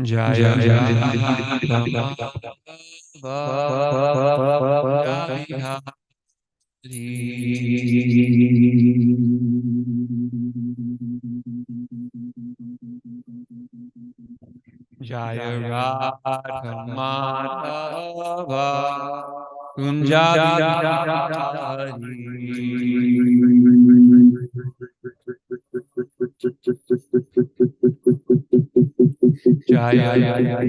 Jaya Radha Madhava Jaya Radha Madhava Kunja Bihari Jaya Jaya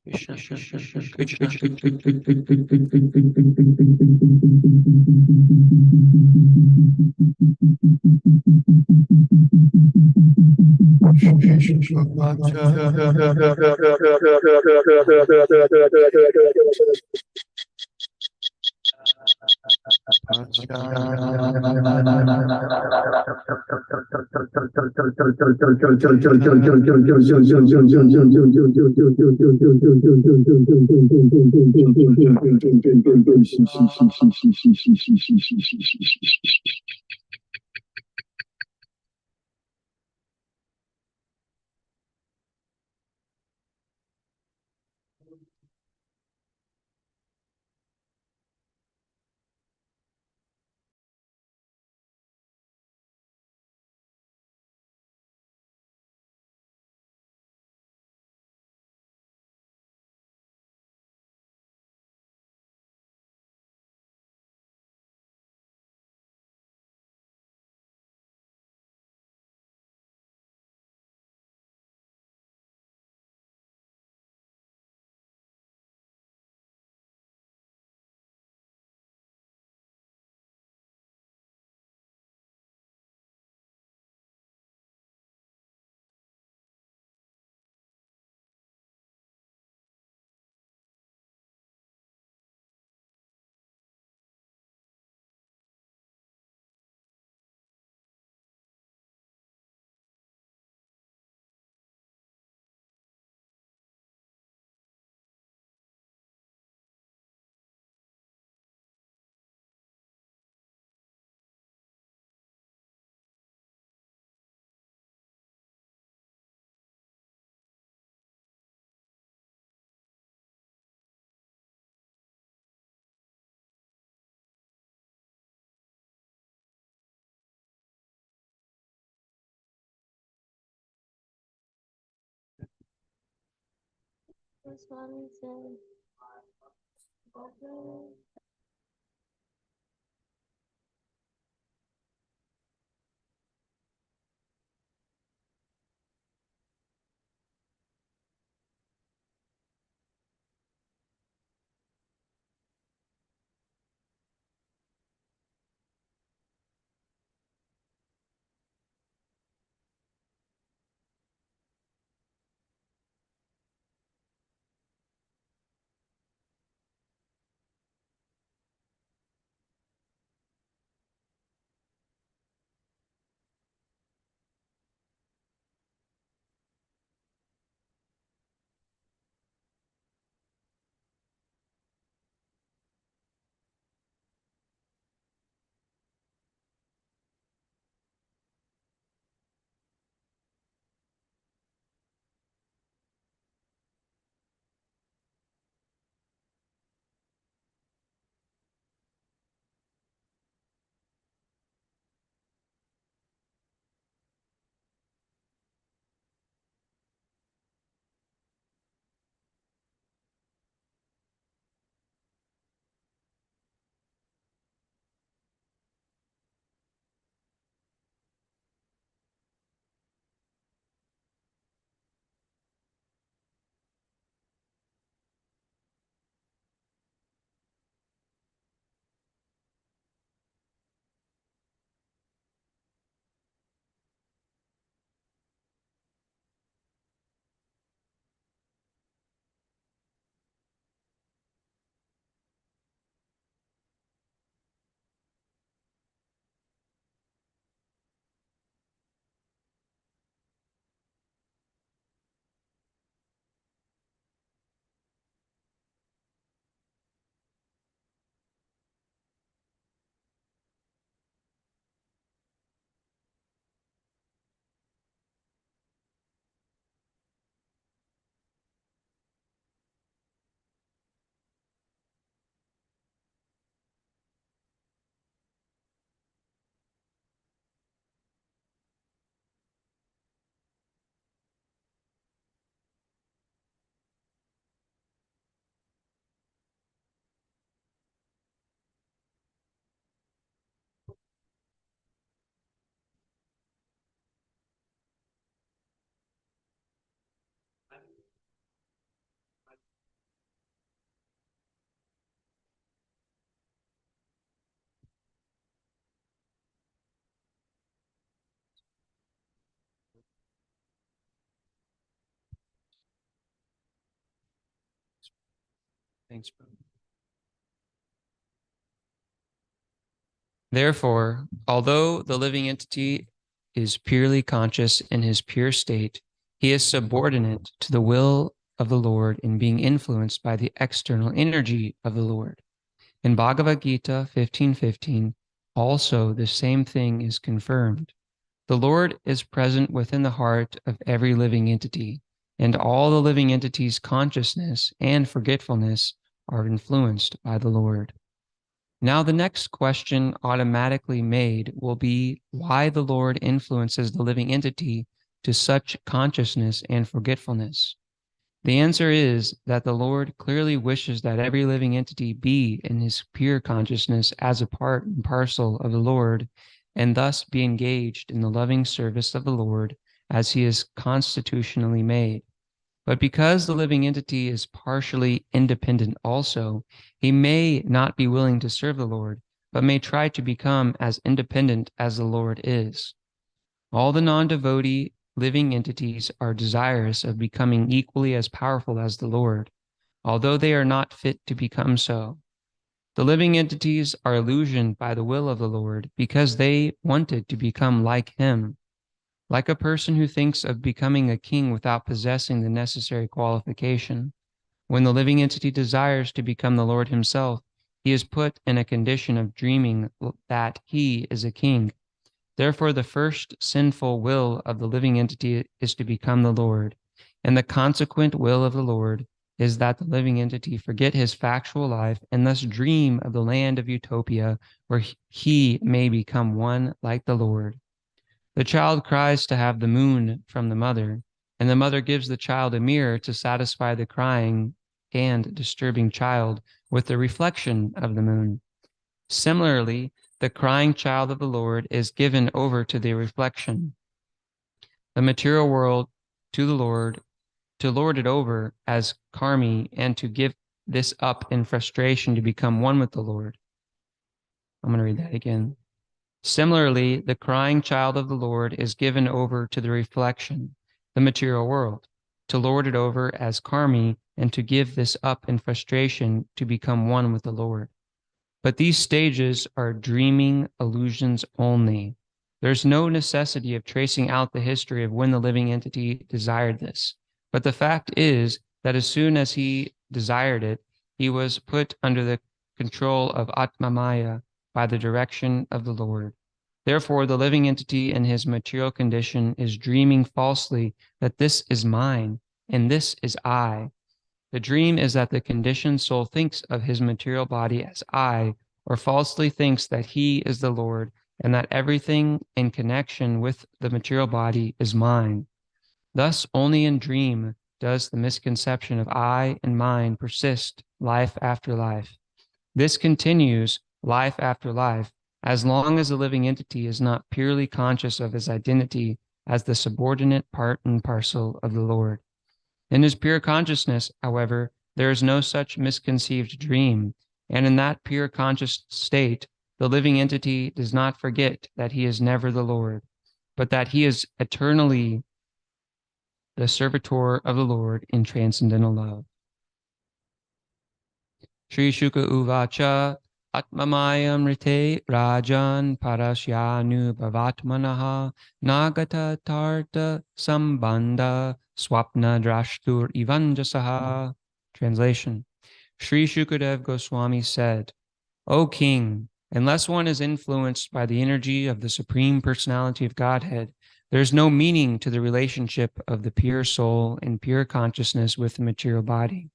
Krishna, Krishna, Krishna, Swami said, Thanks, bro. Therefore, although the living entity is purely conscious in his pure state, he is subordinate to the will of the Lord in being influenced by the external energy of the Lord. In Bhagavad Gita 15:15, also the same thing is confirmed. The Lord is present within the heart of every living entity, and all the living entities' consciousness and forgetfulness are influenced by the Lord. Now, the next question automatically made will be why the Lord influences the living entity to such consciousness and forgetfulness. The answer is that the Lord clearly wishes that every living entity be in his pure consciousness as a part and parcel of the Lord, and thus be engaged in the loving service of the Lord as he is constitutionally made. But because the living entity is partially independent also, he may not be willing to serve the Lord, but may try to become as independent as the Lord is. All the non-devotee living entities are desirous of becoming equally as powerful as the Lord, although they are not fit to become so. The living entities are illusioned by the will of the Lord because they wanted to become like him. Like a person who thinks of becoming a king without possessing the necessary qualification. When the living entity desires to become the Lord himself, he is put in a condition of dreaming that he is a king. Therefore, the first sinful will of the living entity is to become the Lord, and the consequent will of the Lord is that the living entity forget his factual life and thus dream of the land of utopia where he may become one like the Lord. The child cries to have the moon from the mother, and the mother gives the child a mirror to satisfy the crying and disturbing child with the reflection of the moon. Similarly, the crying child of the Lord is given over to the reflection, the material world, to the Lord, to lord it over as karmi, and to give this up in frustration to become one with the Lord. I'm going to read that again. Similarly, the crying child of the Lord is given over to the reflection, the material world, to lord it over as karmi, and to give this up in frustration to become one with the Lord. But these stages are dreaming illusions only. There's no necessity of tracing out the history of when the living entity desired this. But the fact is that as soon as he desired it, he was put under the control of Atmamaya by the direction of the Lord. Therefore, the living entity in his material condition is dreaming falsely that this is mine and this is I. The dream is that the conditioned soul thinks of his material body as I, or falsely thinks that he is the Lord and that everything in connection with the material body is mine. Thus, only in dream does the misconception of I and mine persist life after life. This continues life after life as long as the living entity is not purely conscious of his identity as the subordinate part and parcel of the Lord. In his pure consciousness, however, there is no such misconceived dream, and in that pure conscious state, the living entity does not forget that he is never the Lord, but that he is eternally the servitor of the Lord in transcendental love. Sri Shuka Uvacha Atmamayam Rite Rajan Parashyanu Bhavatmanaha Nagata Tarta Sambandha Swapna Drashtur Ivanjasaha. Translation. Sri Shukadev Goswami said, O King, unless one is influenced by the energy of the Supreme Personality of Godhead, there is no meaning to the relationship of the pure soul and pure consciousness with the material body.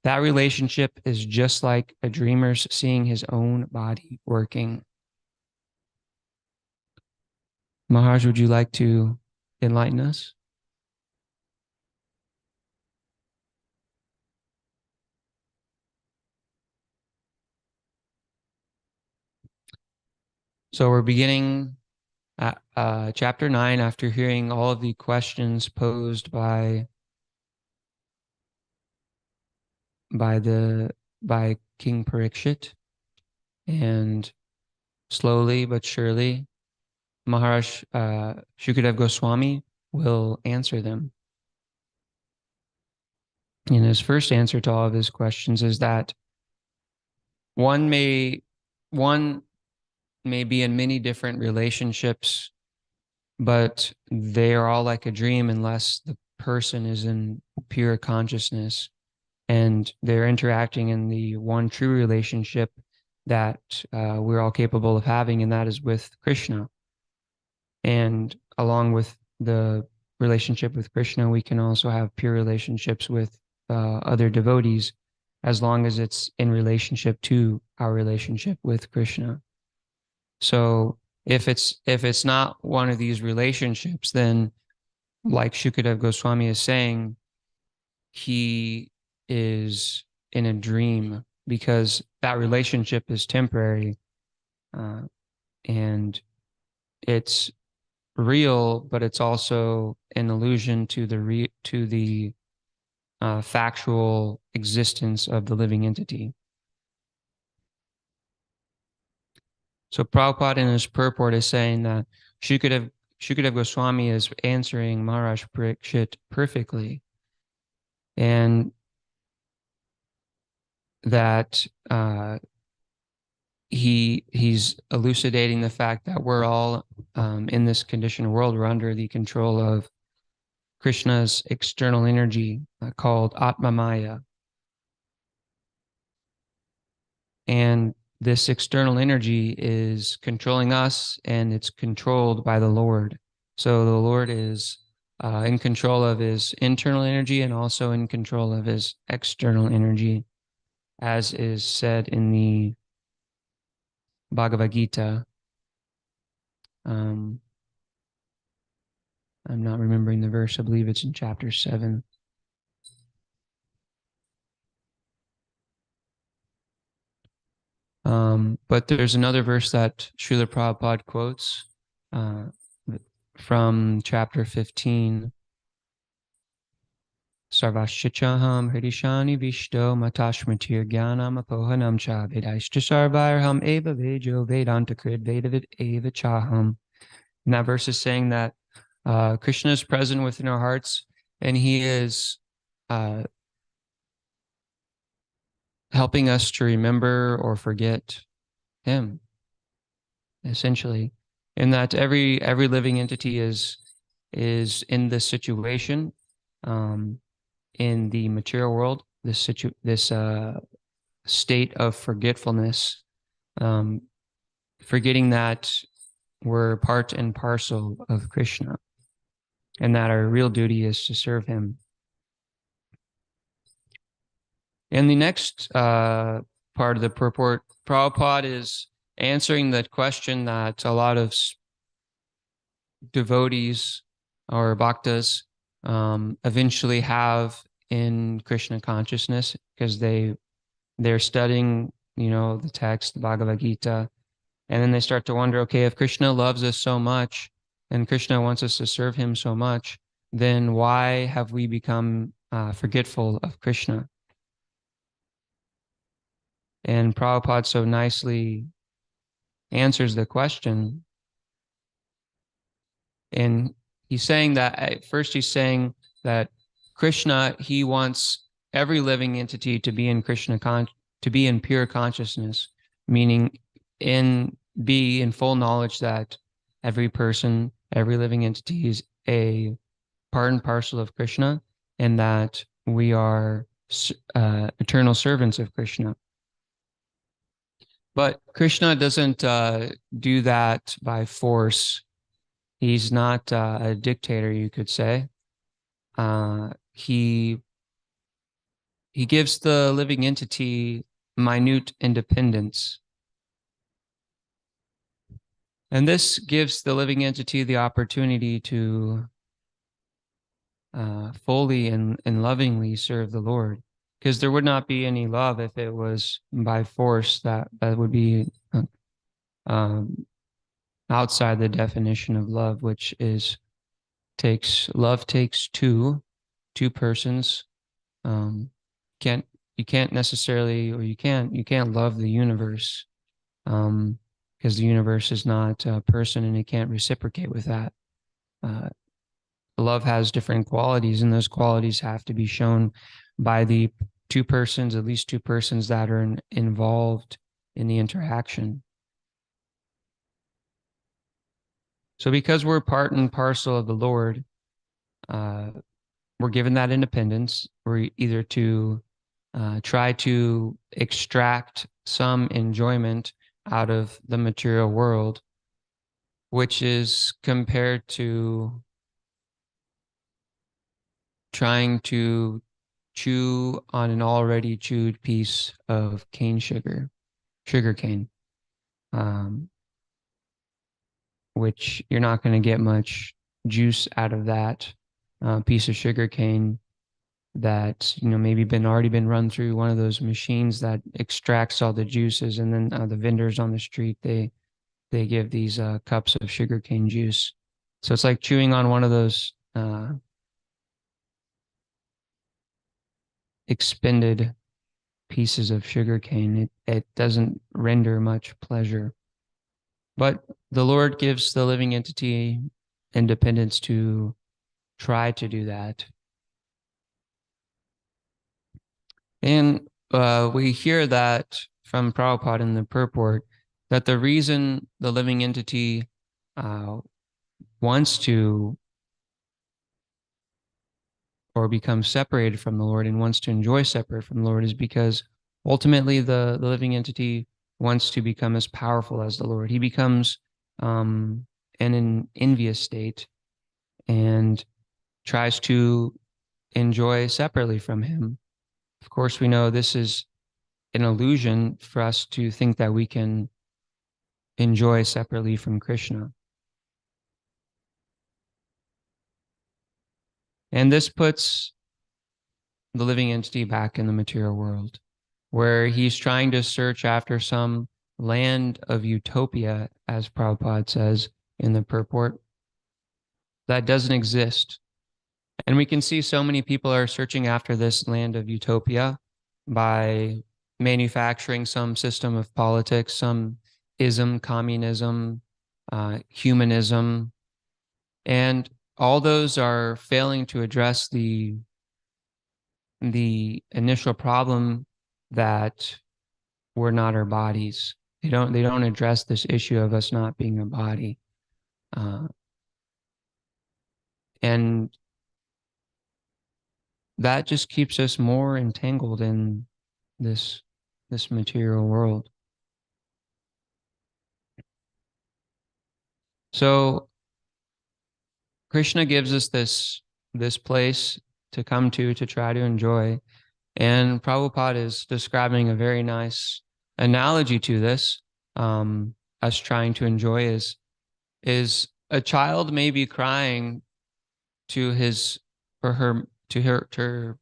That relationship is just like a dreamer's seeing his own body working. Maharaj, would you like to enlighten us? So we're beginning at chapter 9 after hearing all of the questions posed by King Parikshit, and slowly but surely Maharaj Shukadev Goswami will answer them. And his first answer to all of his questions is that one may one may be in many different relationships, but they are all like a dream unless the person is in pure consciousness and they're interacting in the one true relationship that we're all capable of having, and that is with Krishna. And along with the relationship with Krishna, we can also have pure relationships with other devotees, as long as it's in relationship to our relationship with Krishna. So if it's not one of these relationships, then like Shukadev Goswami is saying, he is in a dream, because that relationship is temporary, uh, and it's real, but it's also an illusion to the factual existence of the living entity. So Prabhupada in his purport is saying that Shukadev Goswami is answering Maharaj Parikshit perfectly, and that he's elucidating the fact that we're all in this conditioned world. We're under the control of Krishna's external energy called Atma Maya. And this external energy is controlling us, and it's controlled by the Lord. So the Lord is in control of his internal energy and also in control of his external energy, as is said in the Bhagavad Gita. I'm not remembering the verse. I believe it's in chapter 7. But there's another verse that Srila Prabhupada quotes from chapter 15. Sarvashichaham hridishani vishto matashmatir jnanam apohanam cha vedaishta sarvairham eva vejo vedanta krid vedavid eva chaham. And that verse is saying that Krishna is present within our hearts, and he is helping us to remember or forget him, essentially. And that every living entity is in this situation, in the material world, this state of forgetfulness, forgetting that we're part and parcel of Krishna, and that our real duty is to serve him. And the next part of the purport, Prabhupada is answering the question that a lot of devotees or bhaktas eventually have in Krishna consciousness, because they're studying, the text, the Bhagavad Gita, and then they start to wonder, okay, if Krishna loves us so much and Krishna wants us to serve him so much, then why have we become forgetful of Krishna? And Prabhupada so nicely answers the question. And he's saying that at first he's saying that Krishna, he wants every living entity to be in to be in pure consciousness, meaning be in full knowledge that every person, every living entity is a part and parcel of Krishna, and that we are eternal servants of Krishna. But Krishna doesn't do that by force. He's not a dictator, you could say. He gives the living entity minute independence. And this gives the living entity the opportunity to fully and lovingly serve the Lord. Because there would not be any love if it was by force. That would be outside the definition of love, which is love takes two persons. You can't necessarily, or you can't love the universe, because the universe is not a person, and it can't reciprocate with that. Love has different qualities, and those qualities have to be shown by the two persons, at least two persons that are involved in the interaction. So because we're part and parcel of the Lord, we're given that independence. We're either to try to extract some enjoyment out of the material world, which is compared to trying to chew on an already chewed piece of sugar cane, um, which you're not going to get much juice out of that piece of sugar cane that maybe already been run through one of those machines that extracts all the juices, and then the vendors on the street they give these cups of sugarcane juice. So it's like chewing on one of those expended pieces of sugarcane. It doesn't render much pleasure. But the Lord gives the living entity independence to try to do that. And we hear that from Prabhupada in the purport that the reason the living entity wants to or becomes separated from the Lord and wants to enjoy separate from the Lord is because ultimately the living entity wants to become as powerful as the Lord. He becomes in an envious state and tries to enjoy separately from him. Of course, we know this is an illusion for us to think that we can enjoy separately from Krishna. And this puts the living entity back in the material world, where he's trying to search after some land of utopia, as Prabhupada says in the purport, that doesn't exist. And we can see so many people are searching after this land of utopia by manufacturing some system of politics, some ism, communism, humanism, and all those are failing to address the initial problem that we're not our bodies. They don't address this issue of us not being a body, and that just keeps us more entangled in this material world. So Krishna gives us this place to come to try to enjoy, and Prabhupada is describing a very nice analogy to this. Us trying to enjoy is a child may be crying to his or her to her to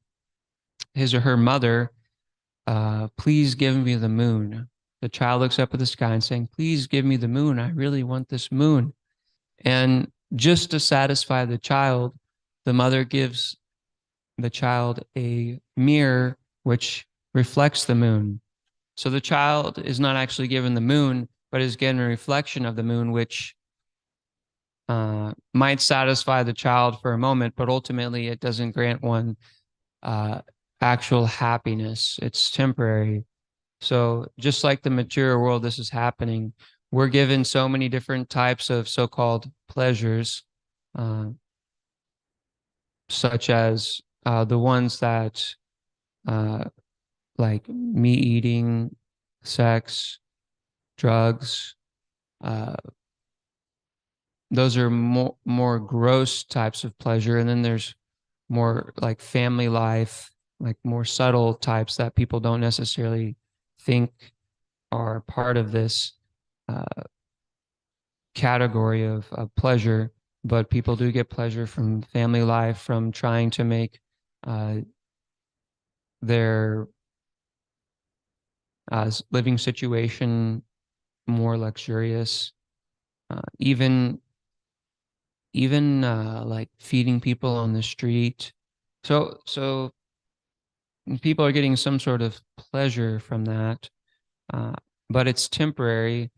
his or her mother, please give me the moon. The child looks up at the sky and saying, please give me the moon. I really want this moon. And just to satisfy the child, the mother gives the child a mirror which reflects the moon. So the child is not actually given the moon, but is given a reflection of the moon, which might satisfy the child for a moment, but ultimately it doesn't grant one actual happiness. It's temporary. So just like the material world, this is happening. We're given so many different types of so-called pleasures, such as the ones that like meat eating, sex, drugs. Those are more gross types of pleasure. And then there's more like family life, like more subtle types that people don't necessarily think are part of this category of pleasure, but people do get pleasure from family life, from trying to make their living situation more luxurious, even like feeding people on the street. So people are getting some sort of pleasure from that, but it's temporary,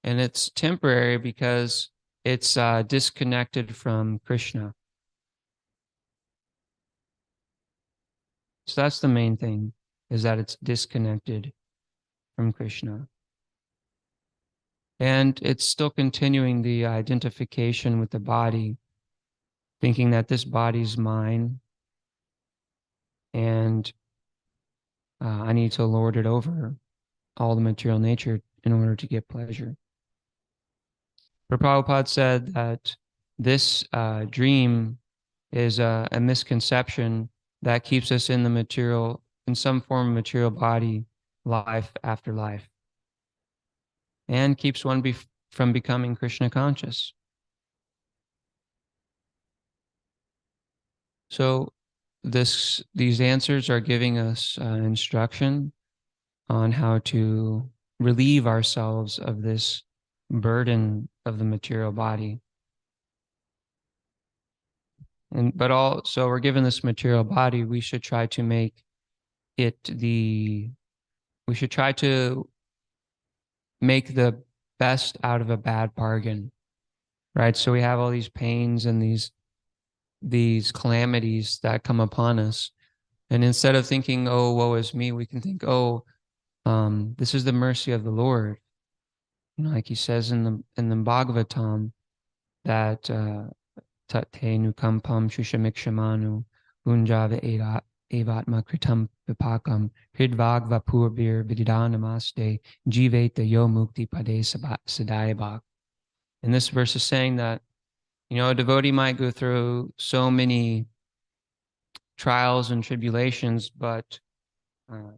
and it's temporary because it's disconnected from Krishna. So that's the main thing, is that it's disconnected from Krishna. And it's still continuing the identification with the body, thinking that this body's mine and I need to lord it over all the material nature in order to get pleasure. But Prabhupada said that this dream is a misconception that keeps us in the material, in some form of material body, life after life, and keeps one from becoming Krishna conscious. So these answers are giving us instruction on how to relieve ourselves of this burden of the material body. But also we're given this material body, we should try to make it we should try to make the best out of a bad bargain, right? So we have all these pains and these calamities that come upon us. And instead of thinking, oh, woe is me, we can think, oh, this is the mercy of the Lord. Like he says in the Bhagavatam that tate nukampam shushamikshemanu unjava evatma kritam vipakam hridvagva purbir vididanamaste jiveta yo mukti pade sadayabhak. And this verse is saying that, a devotee might go through so many trials and tribulations, but uh,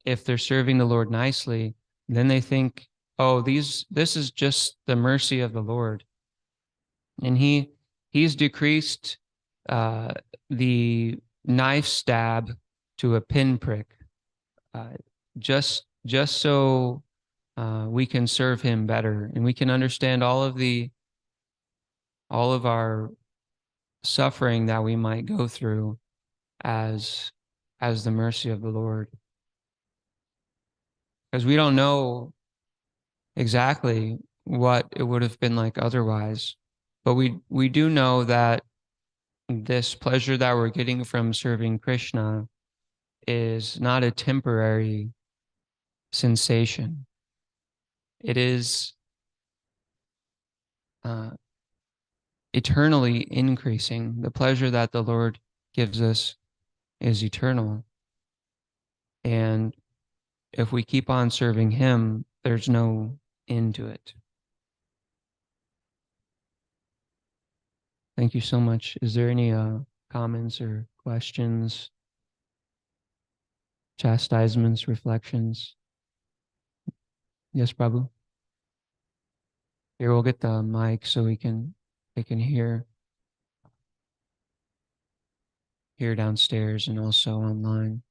if they're serving the Lord nicely, then they think, oh, this is just the mercy of the Lord. And he's decreased uh, the knife stab to a pinprick, uh, just so we can serve him better, and we can understand all of our suffering that we might go through as the mercy of the Lord, because we don't know exactly what it would have been like otherwise, but we do know that this pleasure that we're getting from serving Krishna is not a temporary sensation. It is uh, eternally increasing. The pleasure that the Lord gives us is eternal. And if we keep on serving him, there's no end to it. Thank you so much. Is there any comments or questions, chastisements, reflections? Yes, Prabhu. Here, we'll get the mic so they can hear downstairs and also online.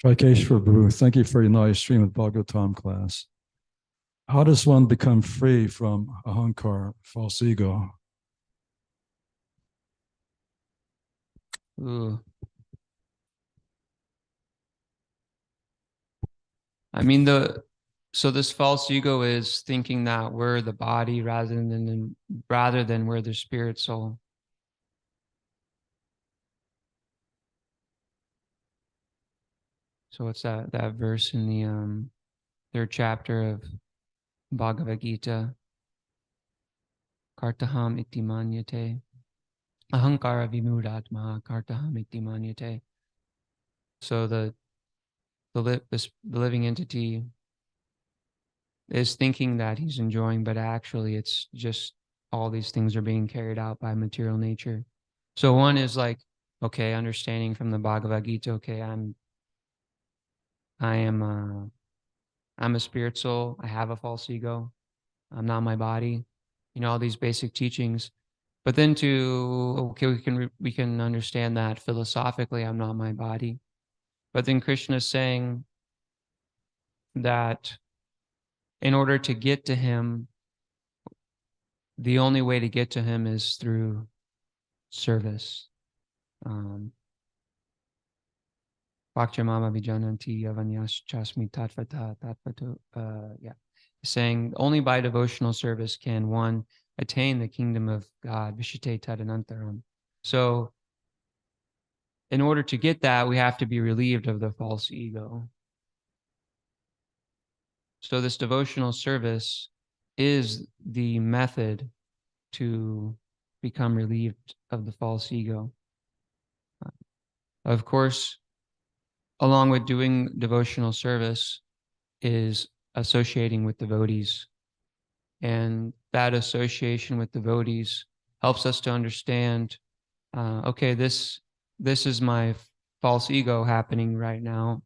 Trikeshwar Prabhu, thank you for your nice stream of Bhagavatam class. How does one become free from ahankar, false ego? Ooh. I mean, so this false ego is thinking that we're the body rather than we're the spirit soul. So it's that verse in the third chapter of Bhagavad Gita. Kartaham iti manyate. Ahankara vimudatma kartaham iti manyate. So the living entity is thinking that he's enjoying, but actually it's just all these things are being carried out by material nature. So one is like, okay, understanding from the Bhagavad Gita, okay, I'm a spirit soul. I have a false ego. I'm not my body. All these basic teachings. But then okay, we can understand that philosophically, I'm not my body. But then Krishna is saying that in order to get to him, the only way to get to him is through service. Vakchamama Vijananti Avanyas Chasmi Tatvata Tatvato. Yeah. Saying only by devotional service can one attain the kingdom of God. Vishite Tadanantaram. So in order to get that, we have to be relieved of the false ego. So this devotional service is the method to become relieved of the false ego. Of course, along with doing devotional service is associating with devotees. And that association with devotees helps us to understand, okay, this is my false ego happening right now.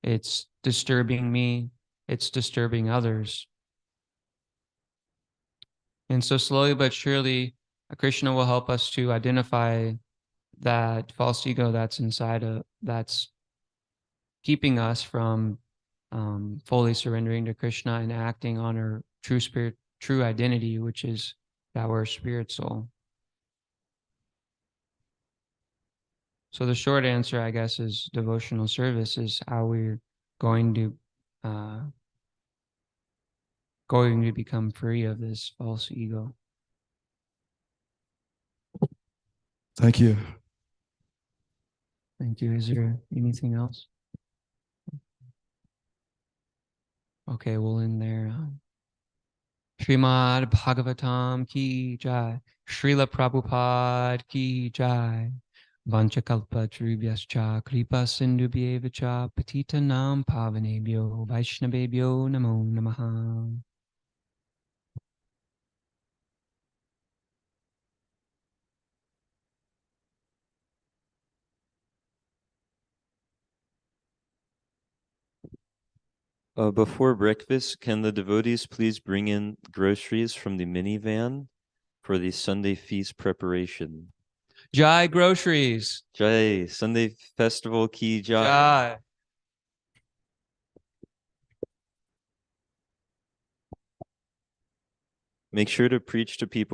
It's disturbing me. It's disturbing others. And so slowly but surely, Krishna will help us to identify that false ego that's that's keeping us from fully surrendering to Krishna and acting on our true spirit, true identity, which is that we're a spirit soul. So the short answer, I guess, is devotional service is how we're going to become free of this false ego. Thank you. Thank you. Is there anything else? Okay, we'll end there. Srimad Bhagavatam ki jai. Srila Prabhupada ki jai. Vanchakalpa Trubhyascha Kripa Sindhubhyevacha Patitanam Pavanebhyo Vaishnavebhyo Namo Namaha. Before breakfast, can the devotees please bring in groceries from the minivan for the Sunday feast preparation? Jai groceries. Jai, Sunday festival ki jai. Jai. Make sure to preach to people